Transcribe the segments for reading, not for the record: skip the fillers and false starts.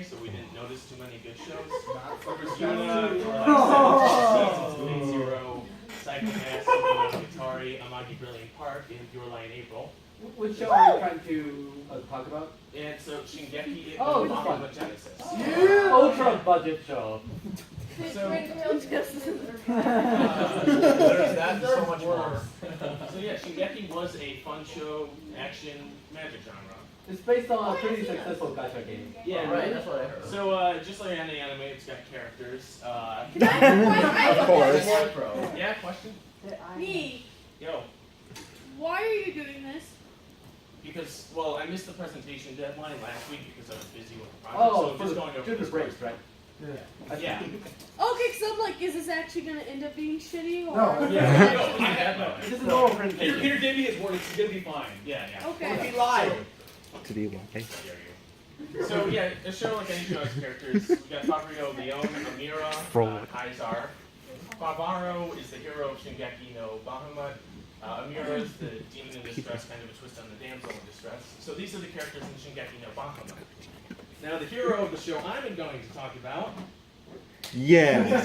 so we didn't notice too many good shows. Yuna, Seasons, Big Zero, Psychopaths, Atari, Amagi Brilliant Park, and Your Line April. Which show are you trying to talk about? And so Shingeki Oh, no this Baba one. Genesis. Yeah. Ultra budget show. So, Twintails there's that and so much more. So yeah, Shingeki was a fun show, action, magic genre. It's based on a pretty successful gacha game. Yeah, right, that's what I heard. So just like any anime, it's got characters. Of course. Yeah, question? Me, Yo. why are you doing this? Because, well, I missed the presentation deadline last week because I was busy with the project, Oh, so I'm just going over the this breaks, right? Yeah. Okay, so I'm like, is this actually gonna end up being shitty? Or No. Yeah. This is a normal presentation. Peter gave me his word, it's gonna be fine. Yeah, yeah. Okay. He lied. To be like. So yeah, a show like any show has characters. We got Fabio Leone, Amira, Kaisar. Favaro is the hero of Shingeki no Bahamut. Amira is the demon in distress, kind of a twist on the damsel in distress. So these are the characters in Shingeki no Bahamut. Now the hero of the show I'm going to talk about. Yeah.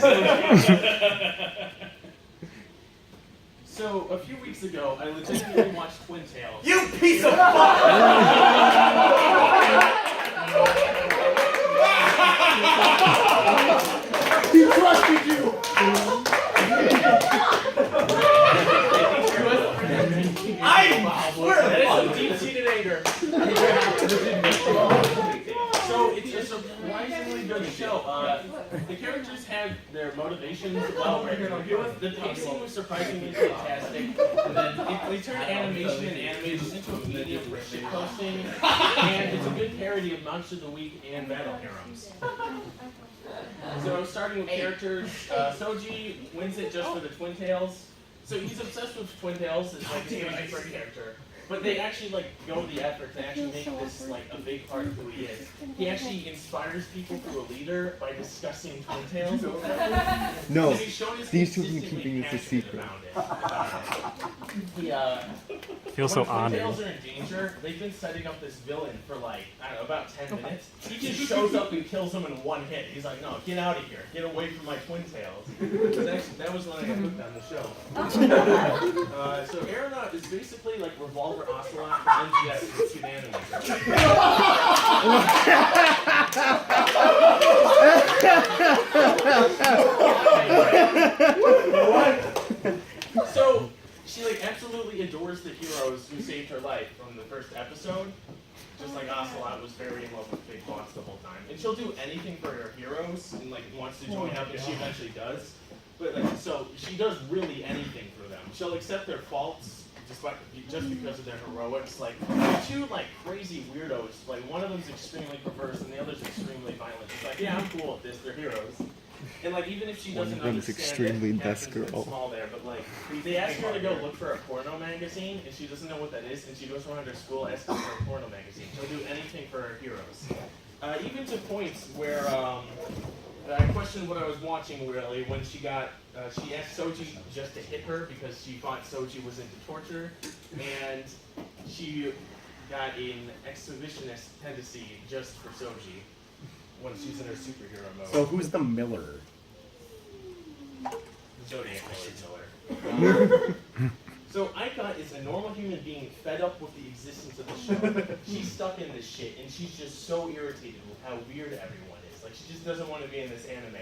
So a few weeks ago, I legitimately watched Twintails. You piece of fuck! He trusted you. I swear That to is God. some deep-seated anger. So it's a surprisingly good show. The characters had their motivations well written. The pacing was surprisingly fantastic. They turned animation and animators into a medium for shitposting, and it's a good parody of Monster of the Week and Battle Heroes. So starting with characters, Soji wins it just for the Twintails. So he's obsessed with Twintails. It's like his favorite character. But they actually like go the effort to actually make this like a big part of who he is. He actually inspires people through a leader by discussing Twintails over everything. No, And he's shown his these two have been consistently keeping this a passionate secret. about it. He Feel so when honored. Twintails are in danger, they've been setting up this villain for like, I don't know, about 10 minutes. He just shows up and kills them in one hit. He's like, no, get out of here. Get away from my Twintails. That was when I got hooked on the show. So Aeronaut is basically like Revolver Ocelot for MGS and Pseudonymous. So she like absolutely adores the heroes who saved her life from the first episode. Just like Ocelot was very in love with Big Boss the whole time. And she'll do anything for her heroes and like wants to join up, and she eventually does. But like, so she does really anything for them. She'll accept their faults just because of their heroics. Like they're two like crazy weirdos. Like one of them's extremely perverse and the other's extremely violent. She's like, yeah, I'm cool with this. They're heroes. And like even if she One doesn't of them's understand extremely it, best Captain's girl. small there, but like they ask her to go look for a porno magazine and she doesn't know what that is, and she goes around her school asking for a porno magazine. She'll do anything for her heroes. Even to points where I questioned what I was watching really when she got she asked Soji just to hit her because she thought Soji was into torture, and she got an exhibitionist tendency just for Soji when she's in her superhero mode. So who's the Miller? Zodiac Miller. So Aika is a normal human being fed up with the existence of the show. She's stuck in this shit, and she's just so irritated with how weird everyone is. Like, she just doesn't want to be in this anime.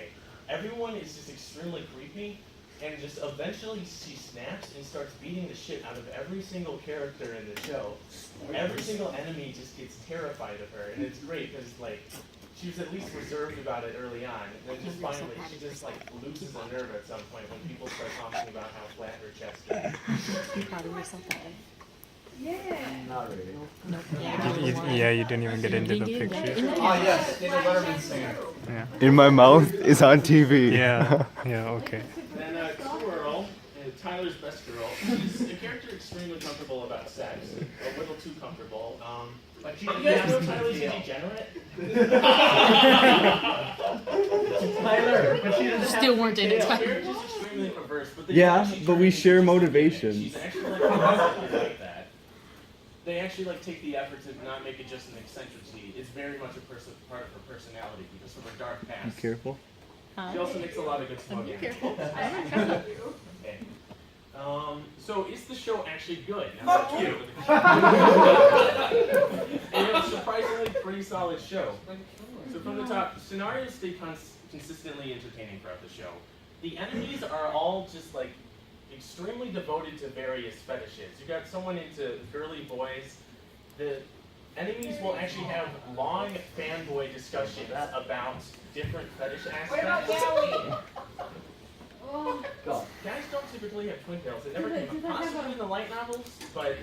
Everyone is just extremely creepy, and just eventually she snaps and starts beating the shit out of every single character in the show. Every single enemy just gets terrified of her, and it's great because, like, she was at least reserved about it early on, and then just finally, she just like loses a nerve at some point when people start talking about how flat her chest is. Be proud of yourself that way. Yeah. Not really. Yeah, you didn't even get into the picture. Ah, yes, David Letterman singer. Yeah. In my mouth is on TV. Yeah. Yeah. Okay. Then Squirrel, Tyler's best girl, she's a character extremely comfortable about sex, a little too comfortable. Like, you guys know Tyler's a degenerate? Tyler, but she doesn't Still weren't dating The Tyler. character's extremely perverse, but they Yeah, actually but turn we it share into something. motivations. She's actually like that. They actually like take the effort to not make it just an eccentricity. It's very much a part of her personality because of her dark Be past. careful. She also makes a lot of good smoking. Be careful. Okay. So is the show actually good? Fuck you. It was a surprisingly pretty solid show. So from the top, scenarios stay consistently entertaining throughout the show. The enemies are all just like extremely devoted to various fetishes. You got someone into girly boys. The enemies will actually have long fanboy discussions about different fetish aspects. Go. Guys don't typically have Twintails. It never Do they came have possibly a- in the light novels, but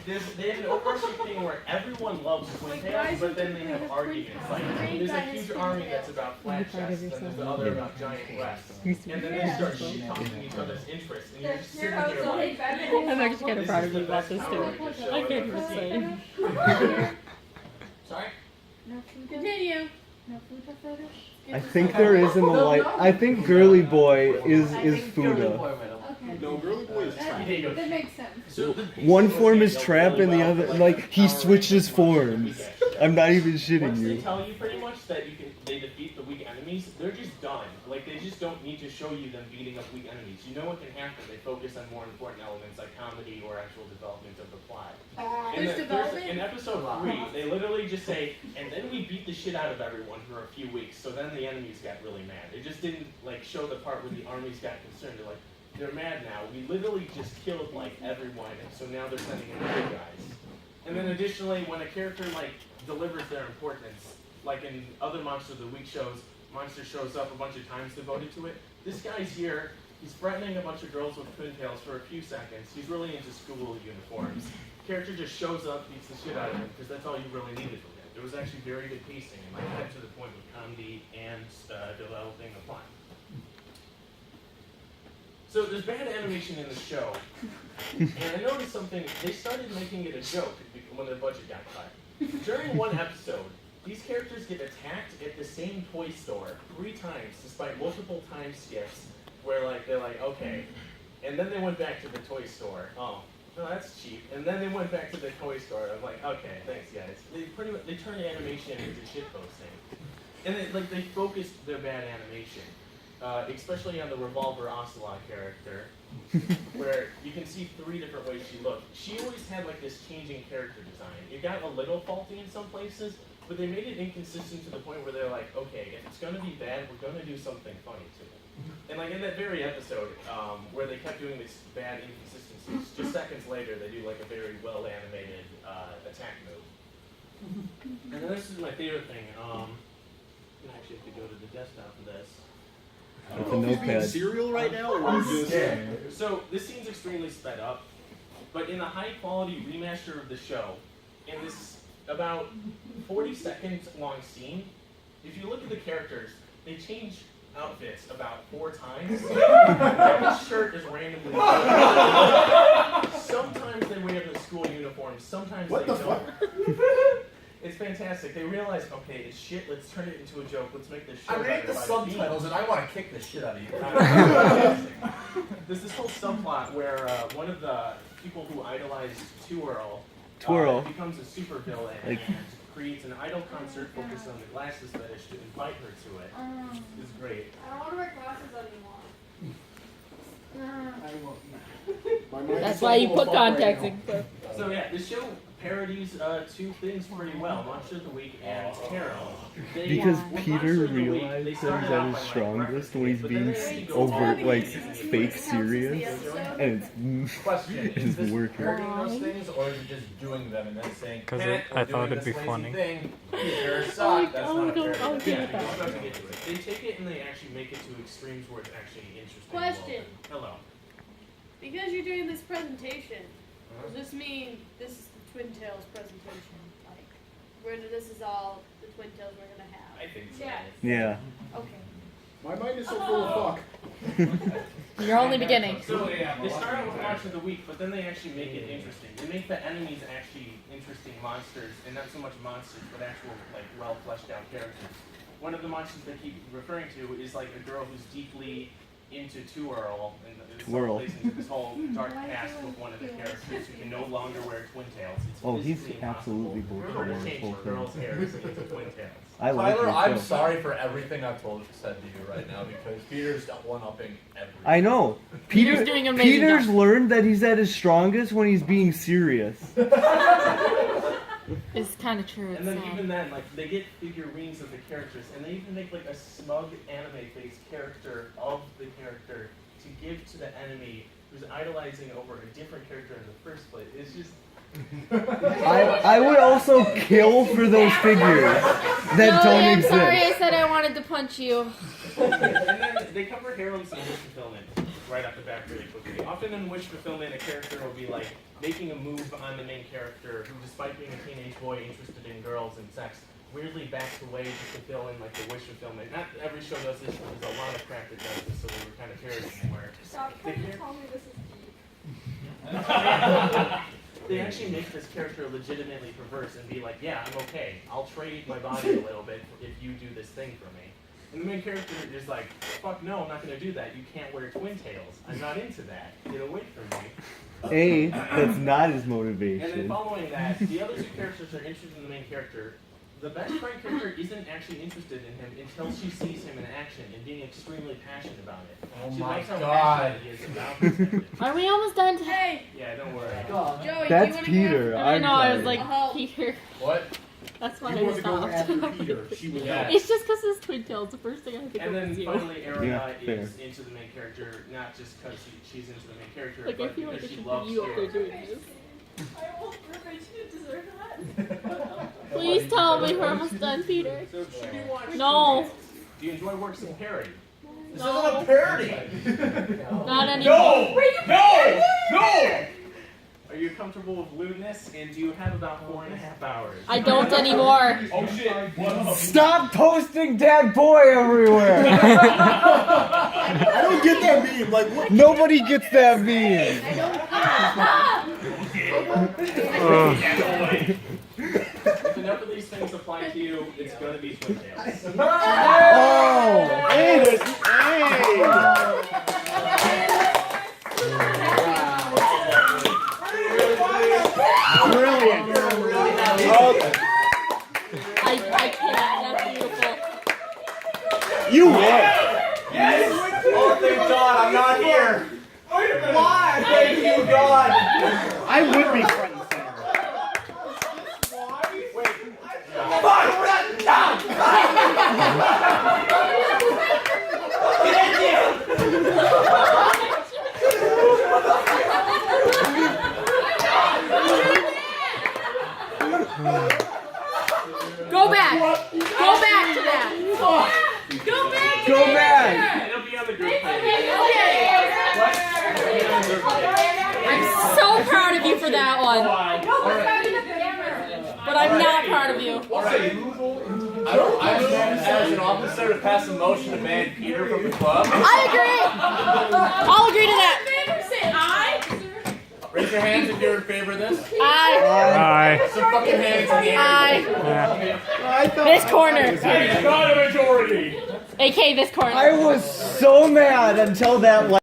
they have an overarching thing where everyone loves Twintails, but then they have arguments. Like there's a huge army that's about flat chests, and there's the other about giant breasts, and then they start shit talking each other's interests, and you're just sitting here like, I'm actually kind of proud of you this about is the this best too. Power Ranger show I I've can't ever even seen. say. Sorry. Continue. I think there is in the light. I think Girly Boy is Fuda. Okay. No, Girly Boy is trash. That makes sense. So the One form is trap and the other, like, he switches forms. I'm not even shitting Once they you. tell you pretty much that they defeat the weak enemies, they're just done. Like they just don't need to show you them beating up weak enemies. You know what can happen. They focus on more important elements like comedy or actual development of the plot. There's development? In episode 3, they literally just say, and then we beat the shit out of everyone for a few weeks. So then the enemies got really mad. They just didn't like show the part where the armies got concerned. They're like, they're mad now. We literally just killed like everyone, and so now they're sending in the good guys. And then additionally, when a character like delivers their importance, like in other Monster of the Week shows, Monster shows up a bunch of times devoted to it. This guy's here. He's threatening a bunch of girls with Twintails for a few seconds. He's really into school uniforms. Character just shows up, beats the shit out of him, because that's all you really needed from him. There was actually very good pacing, and like that to the point with comedy and developing the plot. So there's bad animation in the show, and I noticed something. They started making it a joke when their budget got cut. During one episode, these characters get attacked at the same toy store 3 times, despite multiple time skips, where like they're like, okay, and then they went back to the toy store. Oh, no, that's cheap. And then they went back to the toy store. I'm like, okay, thanks guys. They turned animation into shitposting, and they focused their bad animation. Especially on the Revolver Ocelot character, where you can see 3 different ways she looked. She always had like this changing character design. It got a little faulty in some places, but they made it inconsistent to the point where they're like, okay, if it's gonna be bad, we're gonna do something funny to it. And like in that very episode, where they kept doing these bad inconsistencies, just seconds later they do like a very well animated attack move. And then this is my favorite thing. I actually have to go to the desktop for this. With a notepad. Cereal right now, or are you just... So this scene's extremely sped up, but in a high quality remaster of the show, in this about 40 seconds long scene, if you look at the characters, they change outfits about 4 times. Every shirt is randomly different. Sometimes they wear the school uniform, sometimes they don't. It's fantastic. They realize, okay, it's shit, let's turn it into a joke, let's make this show I'm reading better the by subtitles and I want to kick the shit out of you. There's this whole subplot where one of the people who idolized Twirl becomes a supervillain Like- and creates an idol concert focused on the glasses fetish to invite her to it. It's great. I don't want to wear glasses anymore. That's why you put contacts in. So yeah, the show parodies 2 things pretty well, Monster of the Week and Carol. Because With Peter Monster of the Week, realized they that started he's out at by, his like, strongest when he's referencing it, being but then they go overt, all like, the way to fake the serious, and Question, is this working. parodying those things, or is it just doing them and then saying, 'Cause "Panic, I we're thought doing it'd be this lazy funny." thing, Peter, suck." That's not a parody. I'll Yeah, give they it that. go get to it. They take it and they actually make it to extremes where it's actually interesting. and Question. well done. Hello. Because you're doing this presentation, does this mean this is the Twintails presentation? Like, where this is all the Twintails we're gonna have? I think so. Yeah. yeah. Okay. My mind is so full of fuck. You're only beginning. So they start out with Monster of the Week, but then they actually make it interesting. They make the enemies actually interesting monsters, and not so much monsters, but actual like well fleshed out characters. One of the monsters they keep referring to is like a girl who's deeply into Twirl and Twirl. plays into this whole dark past with one of the characters who can no longer wear Twintails. It's Oh, he's physically absolutely impossible bullshitting to this change whole a girl's thing. hair into Twintails. I like Tyler, it, I'm too. sorry for everything I've said to you right now because Peter's one-upping everything. I know. Peter's doing an amazing Peter's job. learned that he's at his strongest when he's being serious. It's kind of true. It's And then sad. even then, like, they get figurines of the characters, and they even make, like, a smug anime-based character of the character to give to the enemy who's idolizing over a different character in the first place. It's just... I would also kill for those figures that Joey, don't I'm exist. sorry I said I wanted to punch you. And then they cover harems and wish fulfillment right off the bat really quickly. Often in wish fulfillment, a character will be, like, making a move on the main character who, despite being a teenage boy interested in girls and sex, weirdly backs away to fulfill in, like, the wish fulfillment. Not every show does this, but there's a lot of crap that does this, so we were kind of parodying where... Stop trying to tell me this is deep. They actually make this character legitimately perverse and be like, yeah, I'm okay. I'll trade my body a little bit if you do this thing for me. And the main character is like, fuck no, I'm not going to do that. You can't wear Twintails. I'm not into that. Get away from me. That's not his And then motivation. following that, the other two characters are interested in the main character. The best friend character isn't actually interested in him until she sees him in action and being extremely passionate about it. Oh She my likes how God. passionate he is about this. Are we almost done? Hey, Yeah, don't worry. God. Joey, do you That's want Peter. I I'm don't know. I was sorry. like, Oh. Peter. What? That's why You I want to go stopped. after Peter. She was Yeah. It's just because it's Twintails. The first thing I think And of then is you. finally, Ariana Yeah, fair. is into the main character, not just because she's into the main character, Like, I but feel like because it she should loves be you up there heroes. doing this. I almost perfect. You didn't deserve that. Please tell me we're almost done, Peter. So should you watch No. Twintails? Do you enjoy works of parody? This No. isn't a parody. Not anymore. No! Are you comfortable with lewdness? And do you have about 4.5 hours? I don't anymore. Oh shit! What? Stop posting Dat Boi everywhere! I don't get that meme. Like, what? Nobody gets that meme. If enough of these things apply to you, it's gonna be Twintails. Oh! Hey! Brilliant. I can't. That's beautiful. You won. Oh, thank God, I'm not here. Why? Thank you, God. I would be front and center. Fuck, we're not done. Go back. Go back to that. Go back! Go back. It'll be on the group page. I'm so proud of you for that one. But I'm not proud of you. I move as an officer to pass a motion to ban Peter from the club. I agree. I'll agree to that. Raise your hands if you're in favor of this. I. Hi. Some fucking hands in the air. I. This corner. Not a majority! AK this corner. I was so mad until that